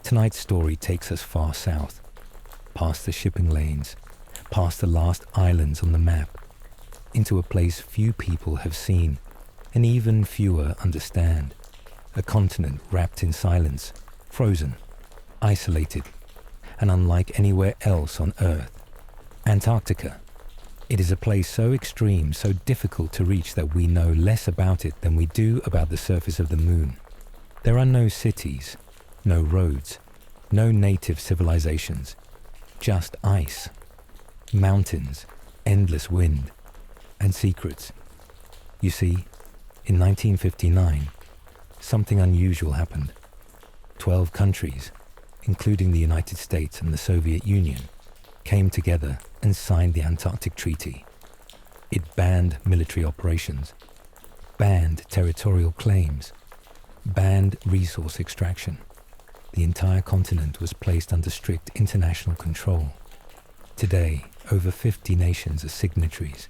Tonight's story takes us far south, past the shipping lanes, past the last islands on the map, into a place few people have seen, and even fewer understand. A continent wrapped in silence, frozen, isolated, and unlike anywhere else on Earth. Antarctica. It is a place so extreme, so difficult to reach that we know less about it than we do about the surface of the moon. There are no cities, no roads, no native civilizations, just ice, mountains, endless wind, and secrets. You see, in 1959, something unusual happened. 12 countries, including the United States and the Soviet Union, came together and signed the Antarctic Treaty. It banned military operations, banned territorial claims, banned resource extraction. The entire continent was placed under strict international control. Today, over 50 nations are signatories,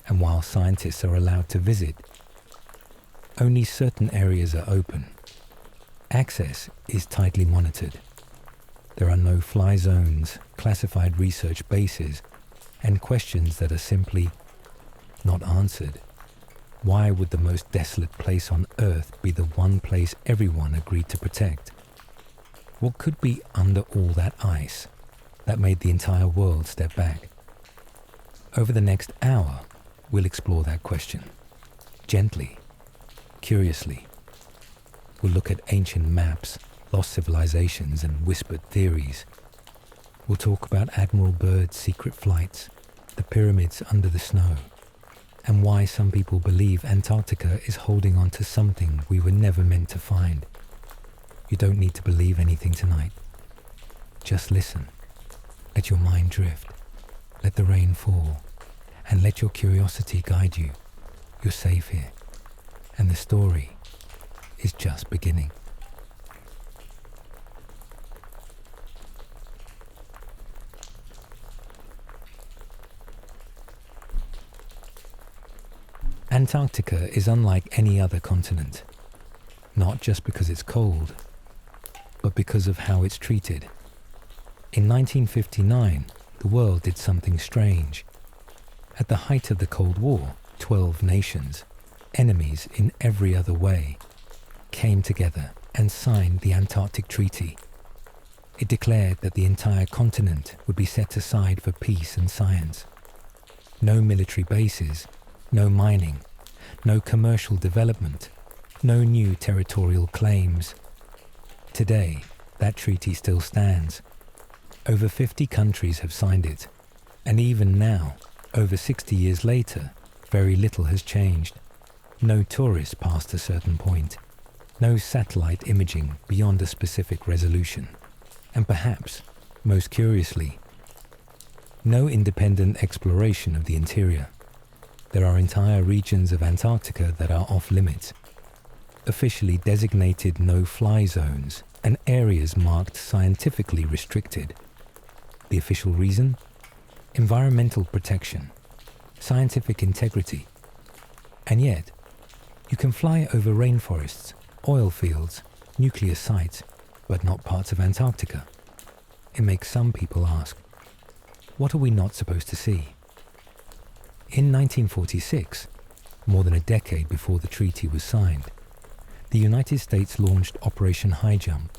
and while scientists are allowed to visit, only certain areas are open. Access is tightly monitored. There are no fly zones, classified research bases, and questions that are simply not answered. Why would the most desolate place on Earth be the one place everyone agreed to protect? What could be under all that ice that made the entire world step back? Over the next hour, we'll explore that question. Gently, curiously. We'll look at ancient maps, lost civilizations, and whispered theories. We'll talk about Admiral Byrd's secret flights, the pyramids under the snow, and why some people believe Antarctica is holding on to something we were never meant to find. You don't need to believe anything tonight. Just listen. Let your mind drift. Let the rain fall. And let your curiosity guide you. You're safe here. And the story is just beginning. Antarctica is unlike any other continent, not just because it's cold, but because of how it's treated. In 1959, the world did something strange. At the height of the Cold War, 12 nations, enemies in every other way, came together and signed the Antarctic Treaty. It declared that the entire continent would be set aside for peace and science. No military bases, no mining, no commercial development, no new territorial claims. Today, that treaty still stands. Over 50 countries have signed it, and even now, over 60 years later, very little has changed. No tourists past a certain point, no satellite imaging beyond a specific resolution, and perhaps, most curiously, no independent exploration of the interior. There are entire regions of Antarctica that are off limits, officially designated no-fly zones, and areas marked scientifically restricted. The official reason? Environmental protection, scientific integrity. And yet, you can fly over rainforests, oil fields, nuclear sites, but not parts of Antarctica. It makes some people ask, what are we not supposed to see? In 1946, more than a decade before the treaty was signed, the United States launched Operation High Jump,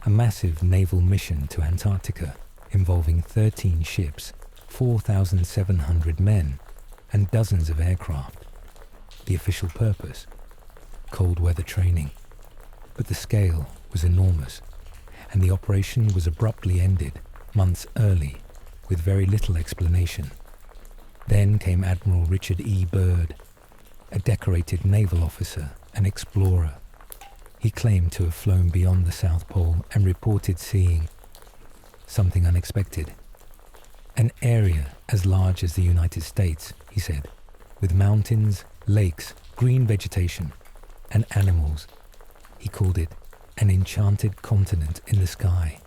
a massive naval mission to Antarctica involving 13 ships, 4,700 men, and dozens of aircraft. The official purpose? Cold weather training. But the scale was enormous, and the operation was abruptly ended months early with very little explanation. Then came Admiral Richard E. Byrd, a decorated naval officer and explorer. He claimed to have flown beyond the South Pole and reported seeing something unexpected. An area as large as the United States, he said, with mountains, lakes, green vegetation, and animals. He called it an enchanted continent in the sky.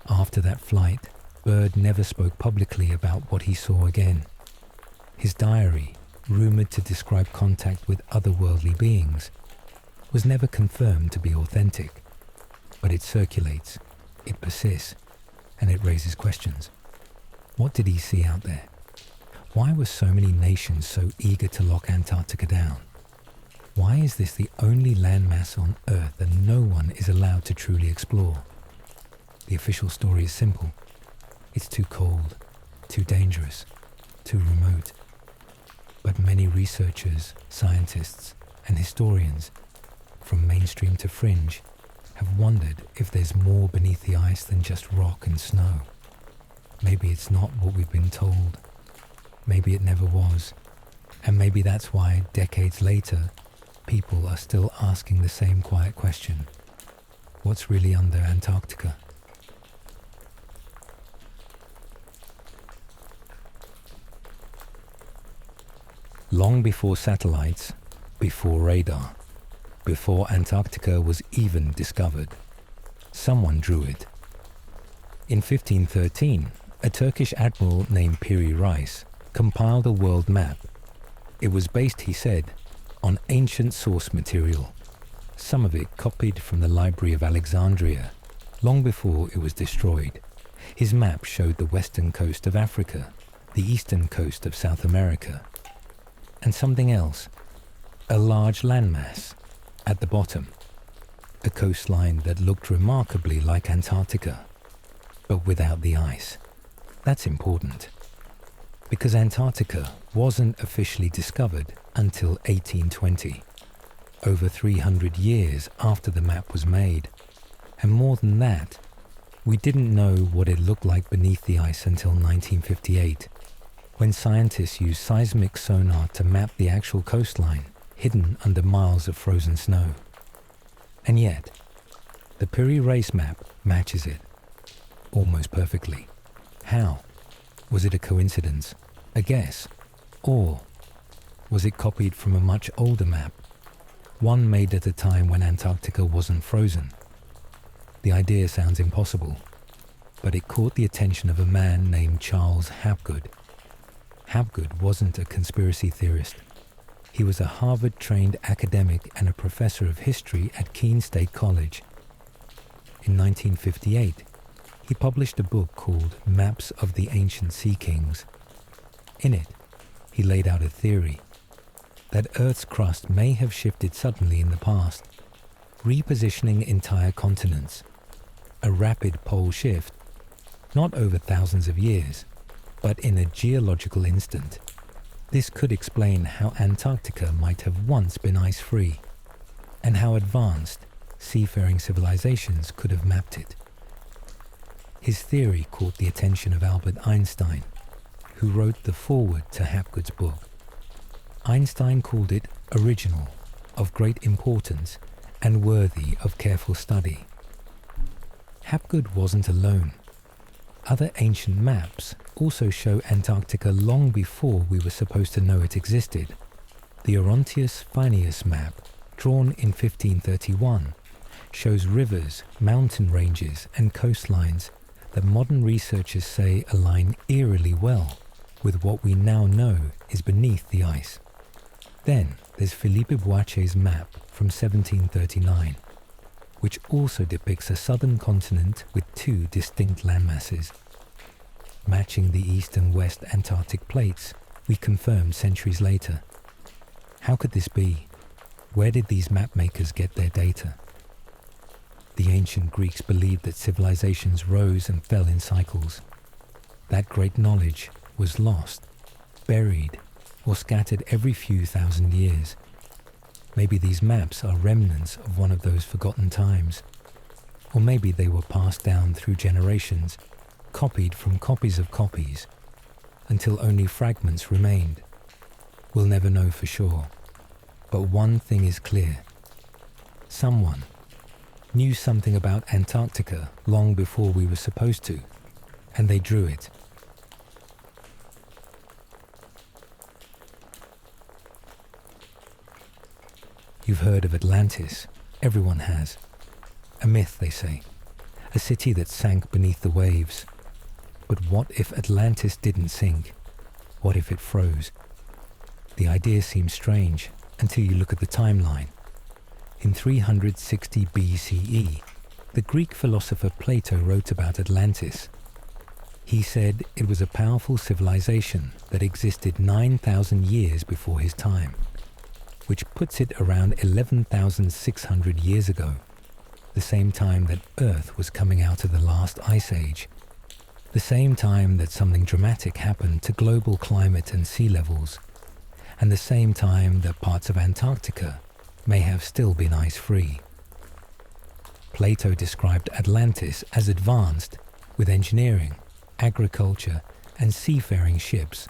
After that flight, Byrd never spoke publicly about what he saw again. His diary, rumored to describe contact with otherworldly beings, was never confirmed to be authentic. But it circulates, it persists, and it raises questions. What did he see out there? Why were so many nations so eager to lock Antarctica down? Why is this the only landmass on Earth that no one is allowed to truly explore? The official story is simple. It's too cold, too dangerous, too remote. But many researchers, scientists, and historians, from mainstream to fringe, have wondered if there's more beneath the ice than just rock and snow. Maybe it's not what we've been told. Maybe it never was. And maybe that's why, decades later, people are still asking the same quiet question. What's really under Antarctica? Long before satellites, before radar, before Antarctica was even discovered, someone drew it. In 1513, a Turkish admiral named Piri Reis compiled a world map. It was based, he said, on ancient source material, some of it copied from the Library of Alexandria, long before it was destroyed. His map showed the western coast of Africa, the eastern coast of South America, and something else, a large landmass at the bottom, a coastline that looked remarkably like Antarctica, but without the ice. That's important, because Antarctica wasn't officially discovered until 1820, over 300 years after the map was made. And more than that, we didn't know what it looked like beneath the ice until 1958, when scientists used seismic sonar to map the actual coastline hidden under miles of frozen snow. And yet, the Piri Reis map matches it, almost perfectly. How? Was it a coincidence, a guess, or was it copied from a much older map, one made at a time when Antarctica wasn't frozen? The idea sounds impossible, but it caught the attention of a man named Charles Hapgood. Hapgood wasn't a conspiracy theorist. He was a Harvard-trained academic and a professor of history at Keene State College. In 1958, he published a book called Maps of the Ancient Sea Kings. In it, he laid out a theory that Earth's crust may have shifted suddenly in the past, repositioning entire continents. A rapid pole shift, not over thousands of years, but in a geological instant. This could explain how Antarctica might have once been ice-free, and how advanced, seafaring civilizations could have mapped it. His theory caught the attention of Albert Einstein, who wrote the foreword to Hapgood's book. Einstein called it original, of great importance, and worthy of careful study. Hapgood wasn't alone. Other ancient maps also show Antarctica long before we were supposed to know it existed. The Orontius Phineus map, drawn in 1531, shows rivers, mountain ranges, and coastlines that modern researchers say align eerily well with what we now know is beneath the ice. Then there's Philippe Boitier's map from 1739, which also depicts a southern continent with two distinct landmasses. Matching the east and west Antarctic plates, we confirmed centuries later. How could this be? Where did these map makers get their data? The ancient Greeks believed that civilizations rose and fell in cycles. That great knowledge was lost, buried, or scattered every few thousand years. Maybe these maps are remnants of one of those forgotten times. Or maybe they were passed down through generations, copied from copies of copies, until only fragments remained. We'll never know for sure. But one thing is clear. Someone knew something about Antarctica long before we were supposed to, and they drew it. You've heard of Atlantis. Everyone has. A myth, they say. A city that sank beneath the waves. But what if Atlantis didn't sink? What if it froze? The idea seems strange until you look at the timeline. In 360 BCE, The Greek philosopher Plato wrote about Atlantis. He said it was a powerful civilization that existed 9,000 years before his time, which puts it around 11,600 years ago, the same time that Earth was coming out of the last ice age, the same time that something dramatic happened to global climate and sea levels, and the same time that parts of Antarctica may have still been ice-free. Plato described Atlantis as advanced with engineering, agriculture, and seafaring ships.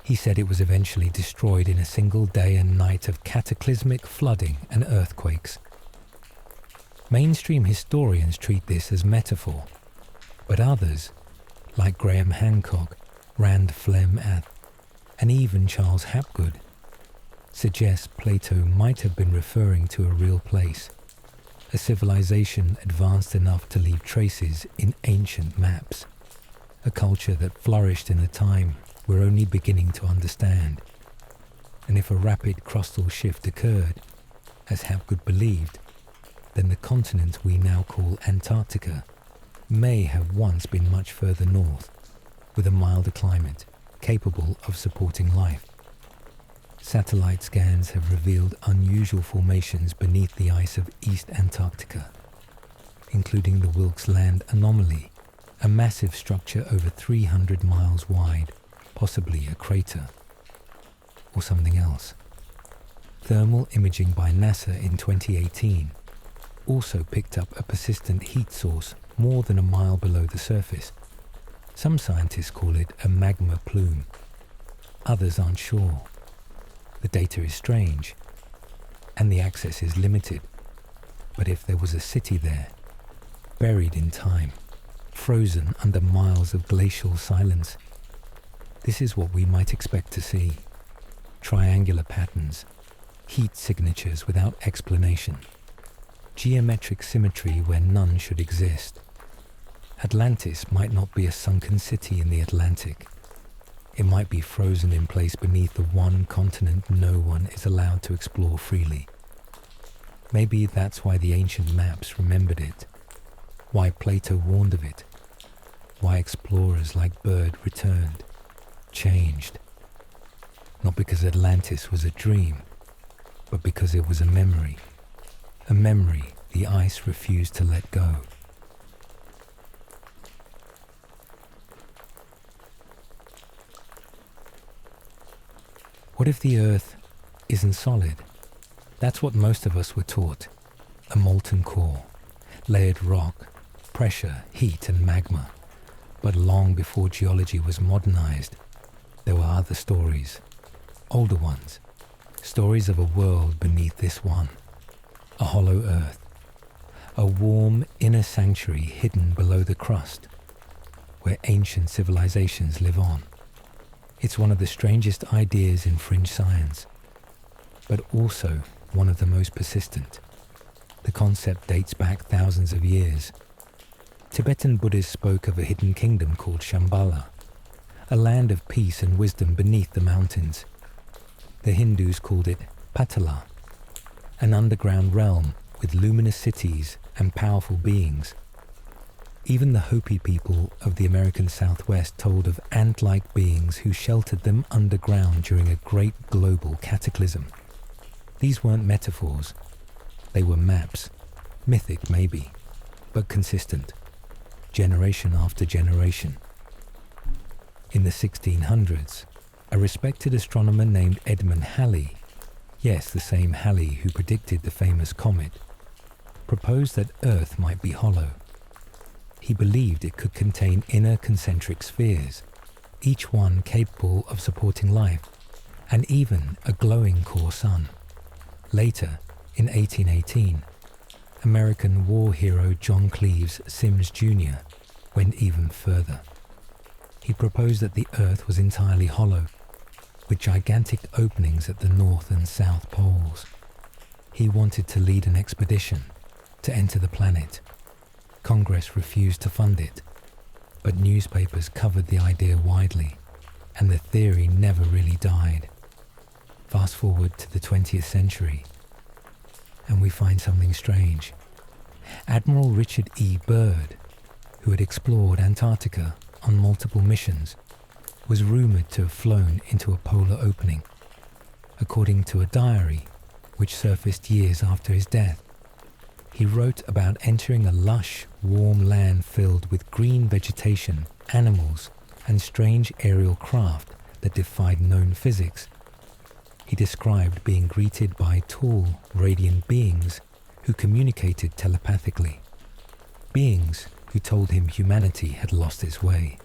He said it was eventually destroyed in a single day and night of cataclysmic flooding and earthquakes. Mainstream historians treat this as metaphor, but others, like Graham Hancock, Rand Flem-Ath, and even Charles Hapgood, suggest Plato might have been referring to a real place, a civilization advanced enough to leave traces in ancient maps, a culture that flourished in a time we're only beginning to understand. And if a rapid crustal shift occurred, as Hapgood believed, then the continent we now call Antarctica may have once been much further north, with a milder climate capable of supporting life. Satellite scans have revealed unusual formations beneath the ice of East Antarctica, including the Wilkes Land anomaly, a massive structure over 300 miles wide, possibly a crater, or something else. Thermal imaging by NASA in 2018 also picked up a persistent heat source more than a mile below the surface. Some scientists call it a magma plume. Others aren't sure. The data is strange, and the access is limited. But if there was a city there, buried in time, frozen under miles of glacial silence, this is what we might expect to see. Triangular patterns, heat signatures without explanation, geometric symmetry where none should exist. Atlantis might not be a sunken city in the Atlantic. It might be frozen in place beneath the one continent no one is allowed to explore freely. Maybe that's why the ancient maps remembered it, why Plato warned of it, why explorers like Byrd returned, changed. Not because Atlantis was a dream, but because it was a memory the ice refused to let go. What if the Earth isn't solid? That's what most of us were taught. A molten core, layered rock, pressure, heat and magma. But long before geology was modernized, there were other stories, older ones, stories of a world beneath this one, a hollow Earth, a warm inner sanctuary hidden below the crust, where ancient civilizations live on. It's one of the strangest ideas in fringe science, but also one of the most persistent. The concept dates back thousands of years. Tibetan Buddhists spoke of a hidden kingdom called Shambhala, a land of peace and wisdom beneath the mountains. The Hindus called it Patala, an underground realm with luminous cities and powerful beings. Even the Hopi people of the American Southwest told of ant-like beings who sheltered them underground during a great global cataclysm. These weren't metaphors. They were maps, mythic maybe, but consistent, generation after generation. In the 1600s, a respected astronomer named Edmund Halley, yes, the same Halley who predicted the famous comet, proposed that Earth might be hollow. He believed it could contain inner concentric spheres, each one capable of supporting life, and even a glowing core sun. Later, in 1818, American war hero John Cleves Sims Jr. went even further. He proposed that the Earth was entirely hollow, with gigantic openings at the north and south poles. He wanted to lead an expedition to enter the planet. Congress refused to fund it, but newspapers covered the idea widely, and the theory never really died. Fast forward to the 20th century, and we find something strange. Admiral Richard E. Byrd, who had explored Antarctica on multiple missions, was rumored to have flown into a polar opening. According to a diary, which surfaced years after his death, he wrote about entering a lush, warm land filled with green vegetation, animals, and strange aerial craft that defied known physics. He described being greeted by tall, radiant beings who communicated telepathically. Beings who told him humanity had lost its way,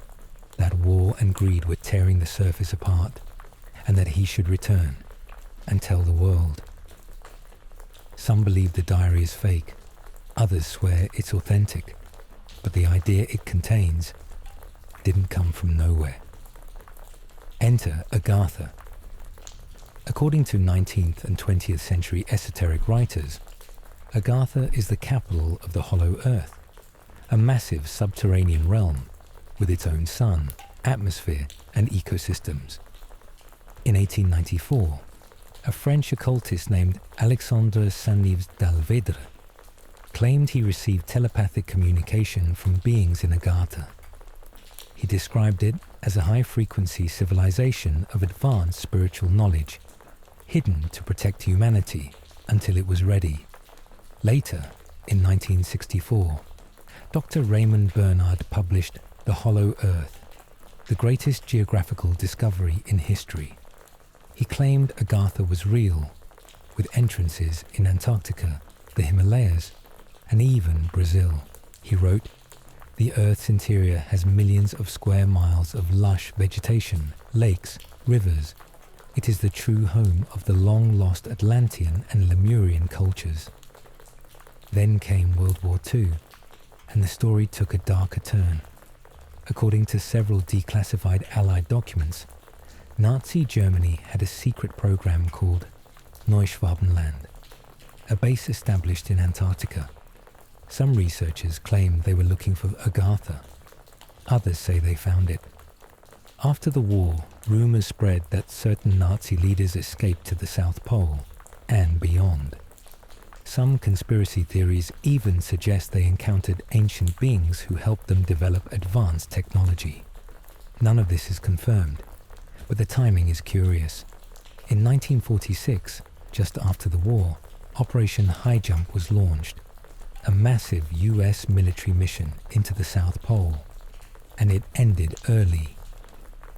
that war and greed were tearing the surface apart, and that he should return and tell the world. Some believe the diary is fake, others swear it's authentic, but the idea it contains didn't come from nowhere. Enter Agartha. According to 19th and 20th century esoteric writers, Agartha is the capital of the Hollow Earth, a massive subterranean realm with its own sun, atmosphere, and ecosystems. In 1894, a French occultist named Alexandre Saint-Yves d'Alvedre claimed he received telepathic communication from beings in Agartha. He described it as a high-frequency civilization of advanced spiritual knowledge, hidden to protect humanity until it was ready. Later, in 1964, Dr. Raymond Bernard published The Hollow Earth, the greatest geographical discovery in history. He claimed Agartha was real, with entrances in Antarctica, the Himalayas, and even Brazil. He wrote, "The Earth's interior has millions of square miles of lush vegetation, lakes, rivers. It is the true home of the long-lost Atlantean and Lemurian cultures." Then came World War II, and the story took a darker turn. According to several declassified Allied documents, Nazi Germany had a secret program called Neuschwabenland, a base established in Antarctica. Some researchers claim they were looking for Agartha. Others say they found it. After the war, rumors spread that certain Nazi leaders escaped to the South Pole and beyond. Some conspiracy theories even suggest they encountered ancient beings who helped them develop advanced technology. None of this is confirmed, but the timing is curious. In 1946, just after the war, Operation High Jump was launched, a massive US military mission into the South Pole, and it ended early,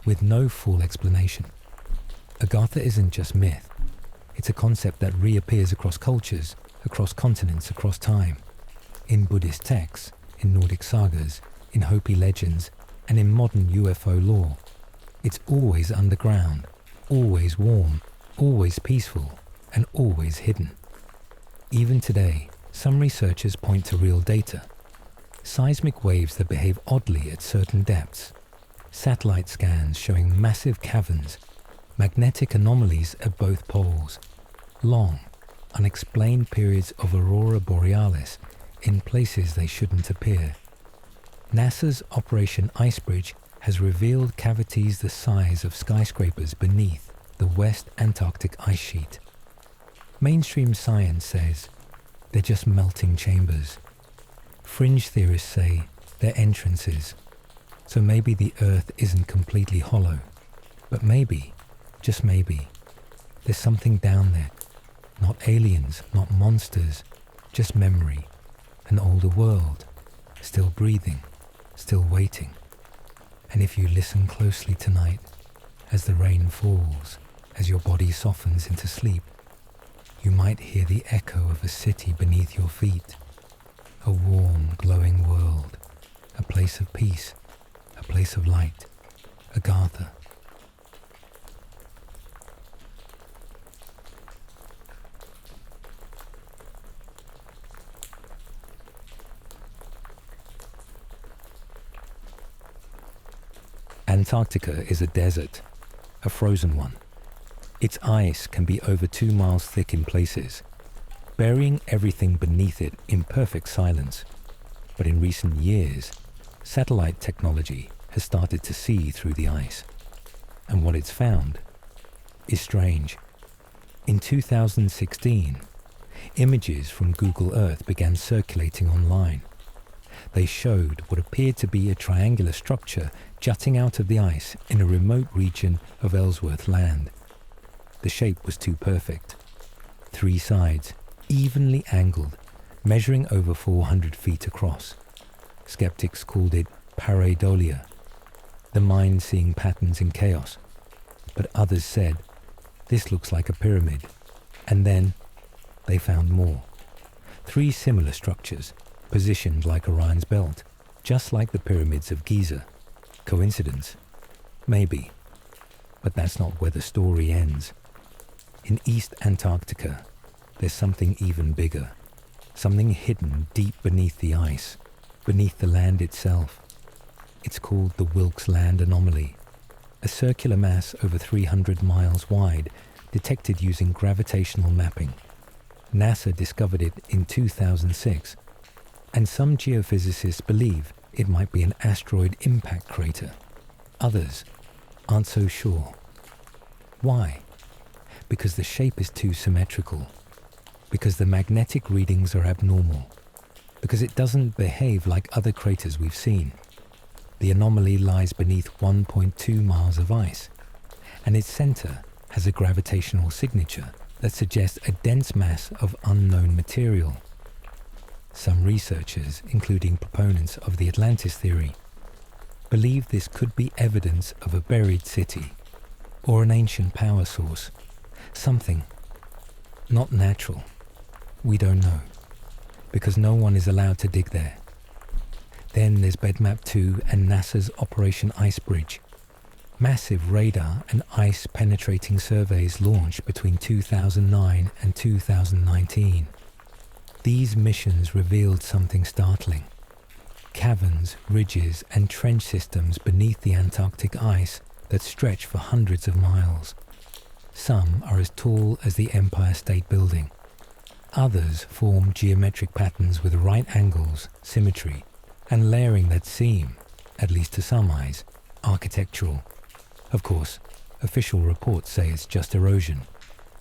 with no full explanation. Agartha isn't just myth. It's a concept that reappears across cultures, across continents, across time. In Buddhist texts, in Nordic sagas, in Hopi legends, and in modern UFO lore. It's always underground, always warm, always peaceful, and always hidden. Even today, some researchers point to real data. Seismic waves that behave oddly at certain depths, satellite scans showing massive caverns, magnetic anomalies at both poles, long, unexplained periods of aurora borealis in places they shouldn't appear. NASA's Operation Icebridge has revealed cavities the size of skyscrapers beneath the West Antarctic ice sheet. Mainstream science says they're just melting chambers. Fringe theorists say they're entrances. So maybe the Earth isn't completely hollow. But maybe, just maybe, there's something down there. Not aliens, not monsters, just memory. An older world, still breathing, still waiting. And if you listen closely tonight, as the rain falls, as your body softens into sleep, you might hear the echo of a city beneath your feet. A warm, glowing world, a place of peace, a place of light, Agartha. Antarctica is a desert, a frozen one. Its ice can be over 2 miles thick in places, burying everything beneath it in perfect silence. But in recent years, satellite technology has started to see through the ice. And what it's found is strange. In 2016, Images from Google Earth began circulating online. They showed what appeared to be a triangular structure jutting out of the ice in a remote region of Ellsworth Land. The shape was too perfect. 3 sides, evenly angled, measuring over 400 feet across. Skeptics called it pareidolia, the mind seeing patterns in chaos. But others said, this looks like a pyramid. And then they found more. 3 similar structures, positioned like Orion's belt, just like the pyramids of Giza. Coincidence? Maybe. But that's not where the story ends. In East Antarctica, there's something even bigger. Something hidden deep beneath the ice, beneath the land itself. It's called the Wilkes Land Anomaly, a circular mass over 300 miles wide, detected using gravitational mapping. NASA discovered it in 2006, and some geophysicists believe it might be an asteroid impact crater. Others aren't so sure. Why? Because the shape is too symmetrical, because the magnetic readings are abnormal, because it doesn't behave like other craters we've seen. The anomaly lies beneath 1.2 miles of ice, and its center has a gravitational signature that suggests a dense mass of unknown material. Some researchers, including proponents of the Atlantis theory, believe this could be evidence of a buried city or an ancient power source, something not natural. We don't know, because no one is allowed to dig there. Then there's BedMap 2 and NASA's Operation Ice Bridge. Massive radar and ice-penetrating surveys launched between 2009 and 2019. These missions revealed something startling. Caverns, ridges, and trench systems beneath the Antarctic ice that stretch for hundreds of miles. Some are as tall as the Empire State Building. Others form geometric patterns with right angles, symmetry, and layering that seem, at least to some eyes, architectural. Of course, official reports say it's just erosion,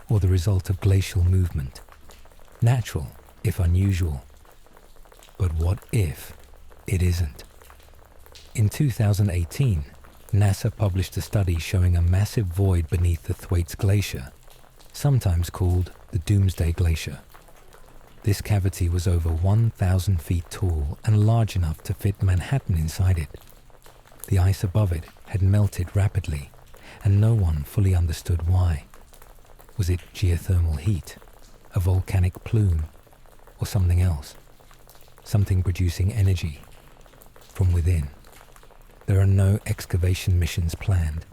or the result of glacial movement. Natural, if unusual. But what if it isn't? In 2018, NASA published a study showing a massive void beneath the Thwaites Glacier, sometimes called the Doomsday Glacier. This cavity was over 1,000 feet tall and large enough to fit Manhattan inside it. The ice above it had melted rapidly, and no one fully understood why. Was it geothermal heat, a volcanic plume, or something else? Something producing energy from within. There are no excavation missions planned,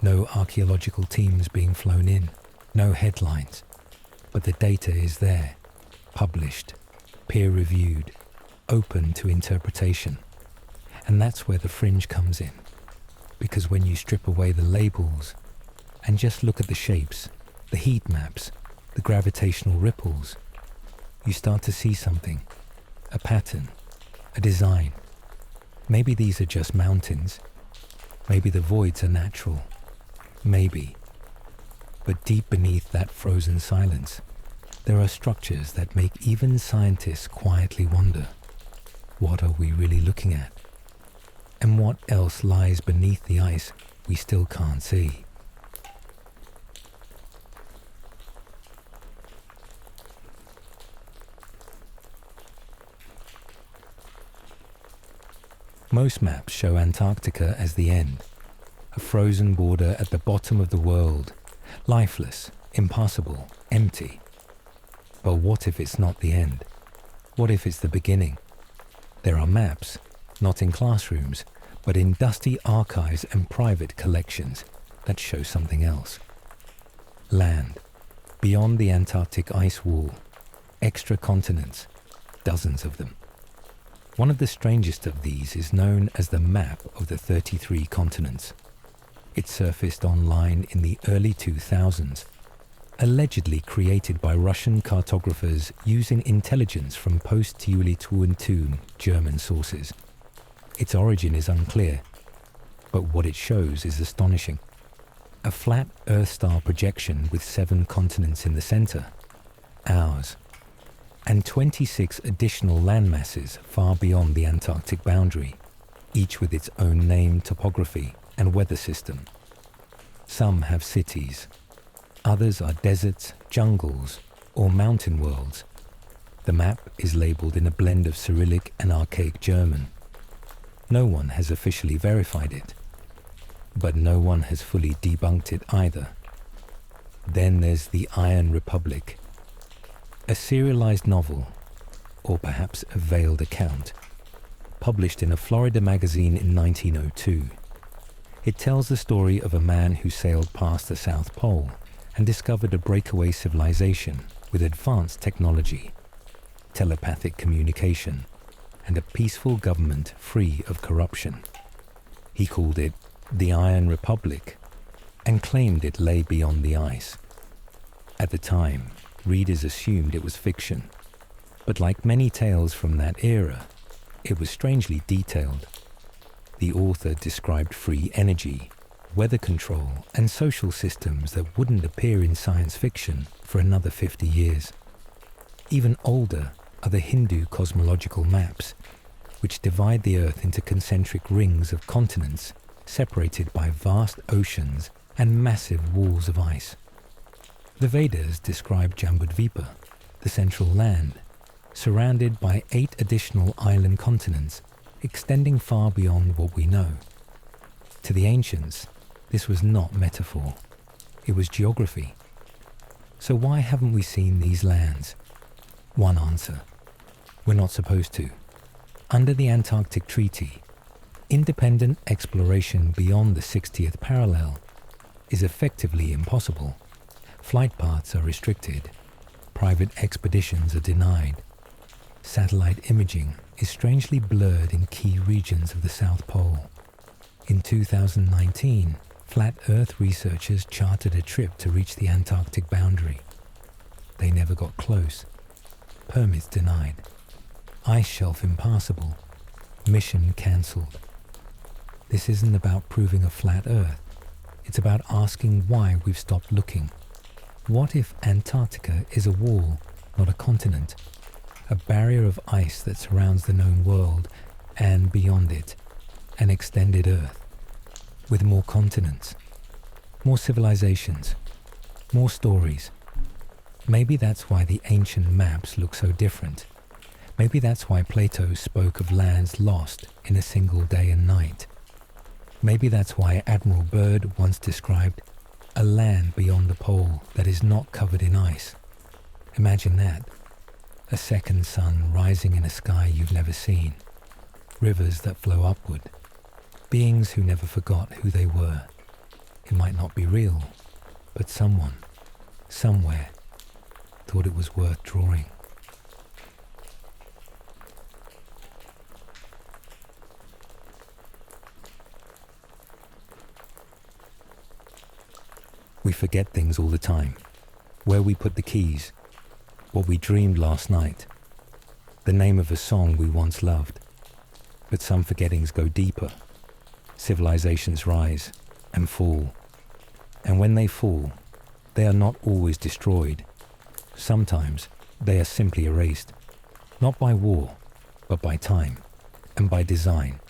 no archaeological teams being flown in, no headlines. But the data is there, published, peer-reviewed, open to interpretation. And that's where the fringe comes in. Because when you strip away the labels and just look at the shapes, the heat maps, the gravitational ripples, you start to see something, a pattern, a design. Maybe these are just mountains. Maybe the voids are natural. Maybe. But deep beneath that frozen silence, there are structures that make even scientists quietly wonder, what are we really looking at? And what else lies beneath the ice we still can't see? Most maps show Antarctica as the end, a frozen border at the bottom of the world, lifeless, impassable, empty. But what if it's not the end? What if it's the beginning? There are maps, not in classrooms, but in dusty archives and private collections that show something else. Land, beyond the Antarctic ice wall, extra continents, dozens of them. One of the strangest of these is known as the Map of the 33 Continents. It surfaced online in the early 2000s, allegedly created by Russian cartographers using intelligence from post-Tuuli-Tuuntun German sources. Its origin is unclear, but what it shows is astonishing. A flat Earth-style projection with 7 continents in the center. Ours. and 26 additional landmasses far beyond the Antarctic boundary, each with its own name, topography, and weather system. Some have cities, others are deserts, jungles, or mountain worlds. The map is labeled in a blend of Cyrillic and archaic German. No one has officially verified it, but no one has fully debunked it either. Then there's the Iron Republic, a serialized novel, or perhaps a veiled account, published in a Florida magazine in 1902. It tells the story of a man who sailed past the South Pole and discovered a breakaway civilization with advanced technology, telepathic communication, and a peaceful government free of corruption. He called it the Iron Republic and claimed it lay beyond the ice. At the time, readers assumed it was fiction, but like many tales from that era, it was strangely detailed. The author described free energy, weather control, and social systems that wouldn't appear in science fiction for another 50 years. Even older are the Hindu cosmological maps, which divide the Earth into concentric rings of continents separated by vast oceans and massive walls of ice. The Vedas describe Jambudvipa, the central land, surrounded by 8 additional island continents extending far beyond what we know. To the ancients, this was not metaphor, it was geography. So why haven't we seen these lands? One answer: we're not supposed to. Under the Antarctic Treaty, independent exploration beyond the 60th parallel is effectively impossible. Flight paths are restricted, private expeditions are denied. Satellite imaging is strangely blurred in key regions of the South Pole. In 2019, Flat Earth researchers chartered a trip to reach the Antarctic boundary. They never got close. Permits denied. Ice shelf impassable. Mission cancelled. This isn't about proving a flat Earth. It's about asking why we've stopped looking. What if Antarctica is a wall, not a continent? A barrier of ice that surrounds the known world, and beyond it, an extended Earth, with more continents, more civilizations, more stories. Maybe that's why the ancient maps look so different. Maybe that's why Plato spoke of lands lost in a single day and night. Maybe that's why Admiral Byrd once described a land beyond the pole that is not covered in ice. Imagine that. A second sun rising in a sky you've never seen. Rivers that flow upward. Beings who never forgot who they were. It might not be real, but someone, somewhere, thought it was worth drawing. We forget things all the time. Where we put the keys, what we dreamed last night, the name of a song we once loved. But some forgettings go deeper. Civilizations rise and fall. And when they fall, they are not always destroyed. Sometimes they are simply erased. Not by war, but by time and by design.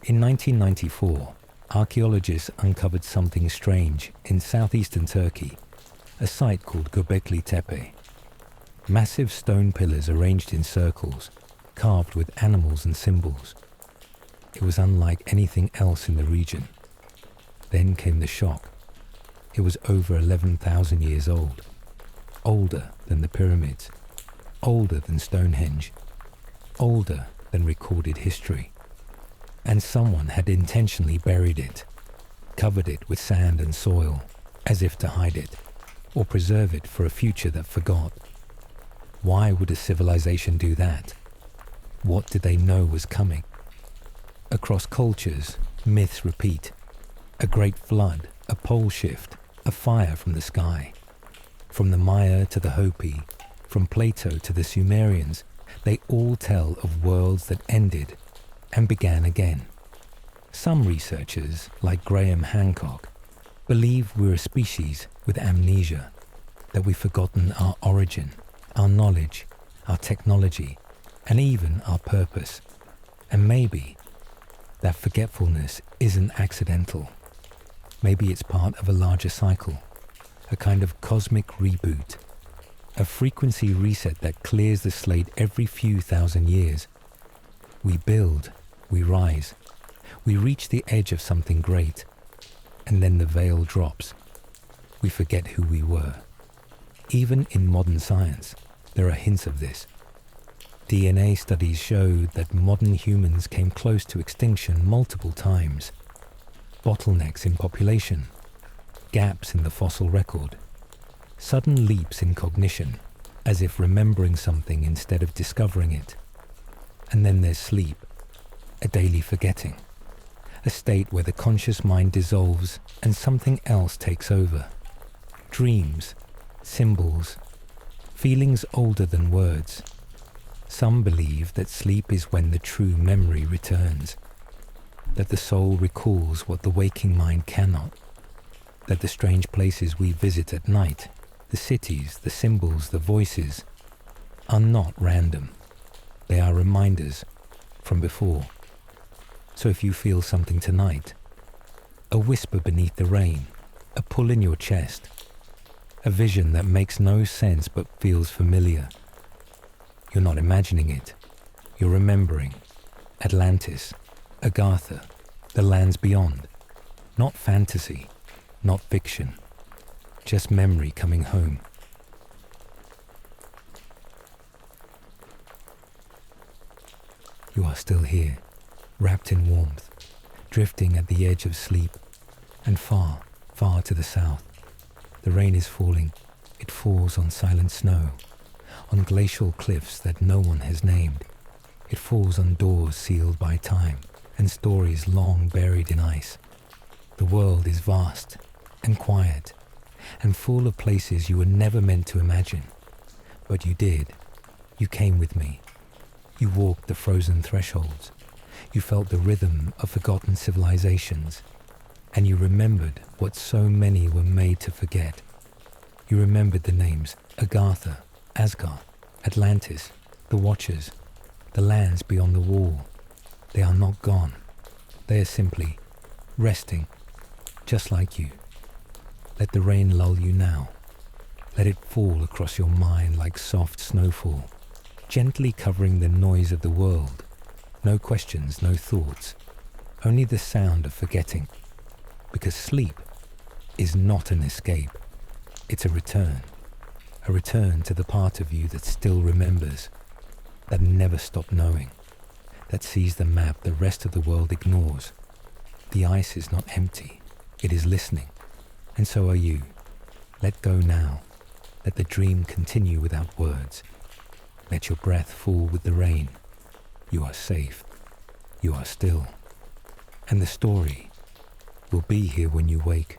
In 1994, archaeologists uncovered something strange in southeastern Turkey, a site called Göbekli Tepe. Massive stone pillars arranged in circles, carved with animals and symbols. It was unlike anything else in the region. Then came the shock. It was over 11,000 years old, older than the pyramids, older than Stonehenge, older than recorded history. And someone had intentionally buried it, covered it with sand and soil, as if to hide it, or preserve it for a future that forgot. Why would a civilization do that? What did they know was coming? Across cultures, myths repeat. A great flood, a pole shift, a fire from the sky. From the Maya to the Hopi, from Plato to the Sumerians, they all tell of worlds that ended and began again. Some researchers, like Graham Hancock, believe we're a species with amnesia, that we've forgotten our origin, our knowledge, our technology, and even our purpose. And maybe that forgetfulness isn't accidental. Maybe it's part of a larger cycle, a kind of cosmic reboot, a frequency reset that clears the slate every few thousand years. We build, we rise, we reach the edge of something great, and then the veil drops. We forget who we were. Even in modern science, there are hints of this. DNA studies showed that modern humans came close to extinction multiple times. Bottlenecks in population, gaps in the fossil record, sudden leaps in cognition, as if remembering something instead of discovering it. And then there's sleep, a daily forgetting, a state where the conscious mind dissolves and something else takes over. Dreams, symbols, feelings older than words. Some believe that sleep is when the true memory returns, that the soul recalls what the waking mind cannot, that the strange places we visit at night, the cities, the symbols, the voices, are not random. They are reminders from before. So if you feel something tonight, a whisper beneath the rain, a pull in your chest, a vision that makes no sense but feels familiar, you're not imagining it. You're remembering Atlantis, Agartha, the lands beyond. Not fantasy, not fiction, just memory coming home. You are still here, wrapped in warmth, drifting at the edge of sleep, and far, far to the south. The rain is falling. It falls on silent snow, on glacial cliffs that no one has named. It falls on doors sealed by time and stories long buried in ice. The world is vast and quiet and full of places you were never meant to imagine. But you did. You came with me. You walked the frozen thresholds. You felt the rhythm of forgotten civilizations. And you remembered what so many were made to forget. You remembered the names Agartha, Asgar, Atlantis, the Watchers, the lands beyond the wall. They are not gone. They are simply resting, just like you. Let the rain lull you now. Let it fall across your mind like soft snowfall, gently covering the noise of the world. No questions, no thoughts, only the sound of forgetting. Because sleep is not an escape. It's a return to the part of you that still remembers, that never stopped knowing, that sees the map the rest of the world ignores. The ice is not empty, it is listening, and so are you. Let go now. Let the dream continue without words. Let your breath fall with the rain. You are safe. You are still. And the story will be here when you wake.